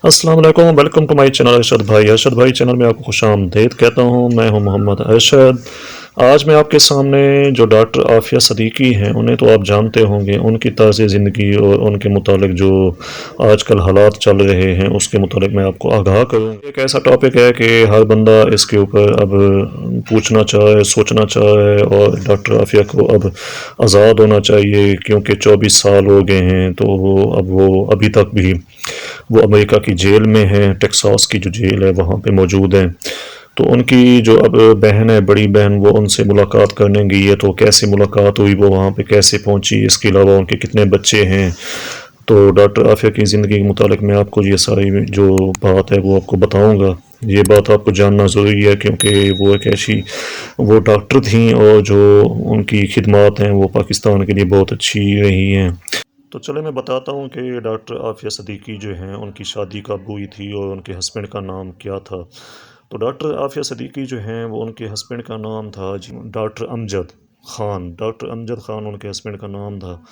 अस्सलाम वालेकुम, welcome to my channel Arshad भाई चैनल में आपको खुश आमदीद कहता हूँ। मैं हूँ मोहम्मद अरशद। आज मैं आपके सामने जो डॉक्टर आफिया सदीकी हैं, उन्हें तो आप जानते होंगे, उनकी तर्ज़ ज़िंदगी और उनके मुतालिक जो आजकल हालात चल रहे हैं उसके मुतालिक मैं आपको आगाह करूँ। एक ऐसा टॉपिक है कि हर बंदा इसके ऊपर अब पूछना चाहे, सोचना चाहे, और डॉक्टर आफिया को अब आज़ाद होना चाहिए क्योंकि 24 साल हो गए हैं। तो वो अभी तक भी वो अमेरिका की जेल में हैं, टेक्सास की जो जेल है वहाँ पे मौजूद हैं। तो उनकी जो अब बहन है, बड़ी बहन, वो उनसे मुलाकात करने गई है। तो कैसे मुलाकात हुई, वो वहाँ पे कैसे पहुँची, इसके अलावा उनके कितने बच्चे हैं, तो डॉक्टर आफिया की ज़िंदगी के मुतालिक मैं आपको ये सारी जो बात है वो आपको बताऊँगा। ये बात आपको जानना ज़रूरी है क्योंकि वो एक ऐसी वो डॉक्टर थी और जो उनकी खिदमात हैं वो पाकिस्तान के लिए बहुत अच्छी रही हैं। तो चले मैं बताता हूँ कि डॉक्टर आफिया सदीकी जो हैं उनकी शादी कब हुई थी और उनके हस्बैंड का नाम क्या था। तो डॉक्टर आफिया सदीकी जो हैं वो उनके हस्बैंड का नाम था डॉक्टर अमजद ख़ान। डॉक्टर अमजद ख़ान उनके हस्बैंड का नाम था।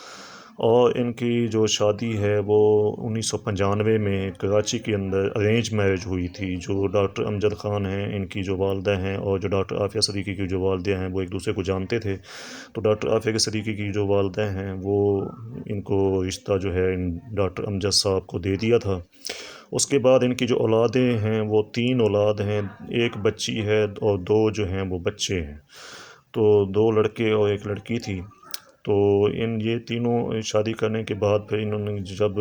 और इनकी जो शादी है वो 1995 में कराची के अंदर अरेंज मैरिज हुई थी। जो डॉक्टर अमजद ख़ान हैं, इनकी जो वालदा हैं, और जो डॉक्टर आफिया सदीकी की जो वालदा हैं, वो एक दूसरे को जानते थे। तो डॉक्टर आफिया के सदीकी की जो वालदा हैं वो इनको रिश्ता जो है इन डॉक्टर अमजद साहब को दे दिया था। उसके बाद इनकी जो औलादें हैं वो 3 औलाद हैं। एक बच्ची है और 2 जो हैं वो बच्चे हैं। तो 2 लड़के और 1 लड़की थी। तो इन ये तीनों शादी करने के बाद फिर इन्होंने जब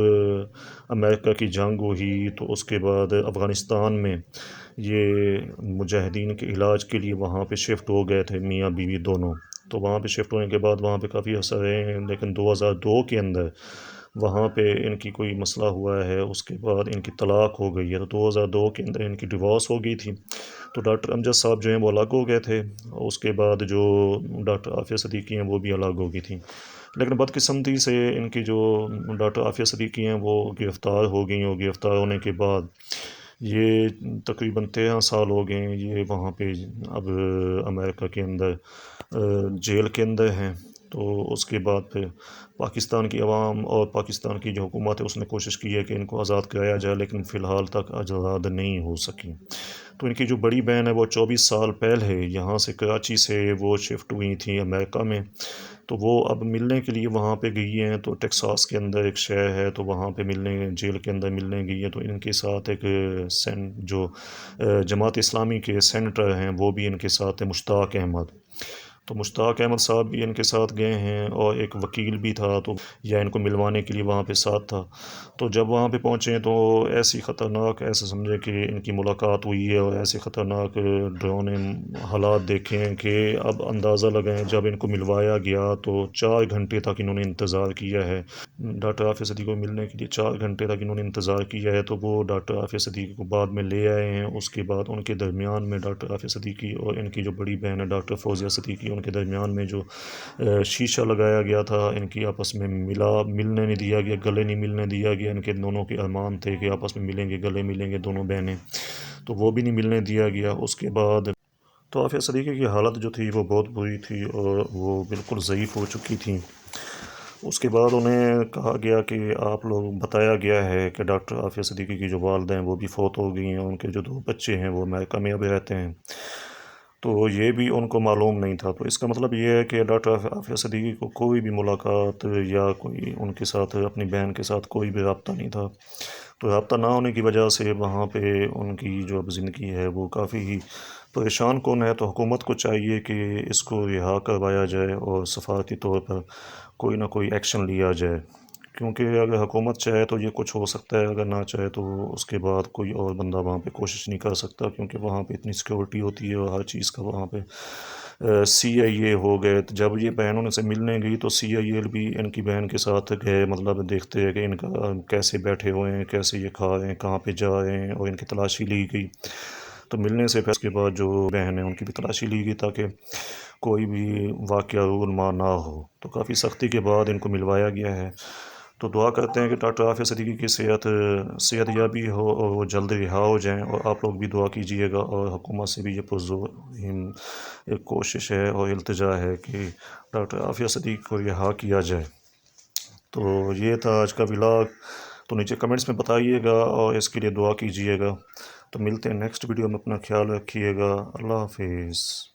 अमेरिका की जंग हुई तो उसके बाद अफ़गानिस्तान में ये मुजाहिदीन के इलाज के लिए वहाँ पे शिफ्ट हो गए थे, मियाँ बीवी दोनों। तो वहाँ पे शिफ्ट होने के बाद वहाँ पे काफ़ी अर्सा रहे हैं, लेकिन 2002 के अंदर वहाँ पे इनकी कोई मसला हुआ है, उसके बाद इनकी तलाक हो गई है। तो 2002 के अंदर इनकी डिवोर्स हो गई थी। तो डॉक्टर अमजद साहब जो हैं वो अलग हो गए थे। उसके बाद जो डॉक्टर आफिया सदीकी हैं वो भी अलग हो गई थी। लेकिन बदकिस्मती से इनकी जो डॉक्टर आफिया सदीकी हैं वो गिरफ़्तार हो गई, और गिरफ़्तार होने के बाद ये तकरीबन 13 साल हो गए हैं ये वहाँ पे अब अमेरिका के अंदर जेल के अंदर हैं। तो उसके बाद फिर पाकिस्तान की आवाम और पाकिस्तान की जो हुकूमत है उसने कोशिश की है कि इनको आज़ाद कराया जाए, लेकिन फ़िलहाल तक आज़ाद नहीं हो सकी। तो इनकी जो बड़ी बहन है वो 24 साल पहले यहाँ से कराची से वो शिफ्ट हुई थी अमेरिका में। तो वो अब मिलने के लिए वहाँ पे गई हैं। तो टेक्सास के अंदर एक शहर है, तो वहाँ पे मिलने, जेल के अंदर मिलने गई हैं। तो इनके साथ एक जमात इस्लामी के सेनेटर हैं वो भी इनके साथ है, मुश्ताक अहमद। तो मुश्ताक अहमद साहब भी इनके साथ गए हैं, और एक वकील भी था तो या इनको मिलवाने के लिए वहाँ पे साथ था। तो जब वहाँ पे पहुँचे तो ऐसी ख़तरनाक, ऐसे समझे कि इनकी मुलाकात हुई है, और ऐसे ख़तरनाक डरावने हालात देखे हैं कि अब अंदाज़ा लगाएं, जब इनको मिलवाया गया तो 4 घंटे तक इन्होंने इंतज़ार किया है। डॉक्टर आफिया सदीकी को मिलने के लिए 4 घंटे तक इन्होंने इंतज़ार किया है। तो वो डॉक्टर आफिया सदीकी को बाद में ले आए हैं। उसके बाद उनके दरमियान में डॉक्टर आफिया सदीकी और इनकी जो बड़ी बहन है डॉक्टर फौजिया सदीकी, उनके दरमियान में जो शीशा लगाया गया था, इनकी आपस में मिलने नहीं दिया गया, गले नहीं मिलने दिया गया। इनके दोनों के अरमान थे कि आपस में मिलेंगे, गले मिलेंगे दोनों बहनें, तो वो भी नहीं मिलने दिया गया। उसके बाद तो आफिया सदीकी की हालत जो थी वो बहुत बुरी थी, और वो बिल्कुल ज़ईफ़ हो चुकी थी। उसके बाद उन्हें कहा गया कि आप लोग, बताया गया है कि डॉक्टर आफिया सिद्दीकी की जो वालदा हैं वो भी फ़ौत हो गई हैं, उनके जो 2 बच्चे हैं वो अमेरिका में अभी रहते हैं। तो ये भी उनको मालूम नहीं था। तो इसका मतलब ये है कि डॉक्टर आफिया सिद्दीकी को कोई भी मुलाकात या कोई उनके साथ, अपनी बहन के साथ कोई भी रब्ता नहीं था। तो रब्ता ना होने की वजह से वहाँ पे उनकी जो अब ज़िंदगी है वो काफ़ी ही परेशान कुन है। तो हुकूमत को चाहिए कि इसको रिहा करवाया जाए और सफारती तौर पर कोई ना कोई एक्शन लिया जाए, क्योंकि अगर हुकूमत चाहे तो ये कुछ हो सकता है, अगर ना चाहे तो उसके बाद कोई और बंदा वहाँ पे कोशिश नहीं कर सकता, क्योंकि वहाँ पे इतनी सिक्योरिटी होती है और हर चीज़ का वहाँ पे CIA हो गए। तो जब ये बहन उनसे मिलने गई तो CIA भी इनकी बहन के साथ गए, मतलब देखते हैं कि इनका कैसे बैठे हुए हैं, कैसे ये खा रहे हैं, कहाँ पे जा रहे हैं, और इनकी तलाशी ली गई। तो मिलने से फिर उसके बाद जो बहन है उनकी भी तलाशी ली गई ताकि कोई भी वाक़या रूनमा ना हो। तो काफ़ी सख्ती के बाद इनको मिलवाया गया है। तो दुआ करते हैं कि डॉक्टर आफिया सिद्दीकी की सेहतयाबी हो और वो जल्द रिहा हो जाएँ, और आप लोग भी दुआ कीजिएगा, और हुकूमत से भी ये पुरज़ोर एक कोशिश है और इल्तिजा है कि डॉक्टर आफिया सिद्दीकी को रिहा किया जाए। तो ये था आज का व्लॉग। تو نیچے کمنٹس میں بتائیے گا اور اس کے لیے دعا کیجیے گا۔ تو ملتے ہیں نیکسٹ ویڈیو میں، اپنا خیال رکھیے گا، اللہ حافظ۔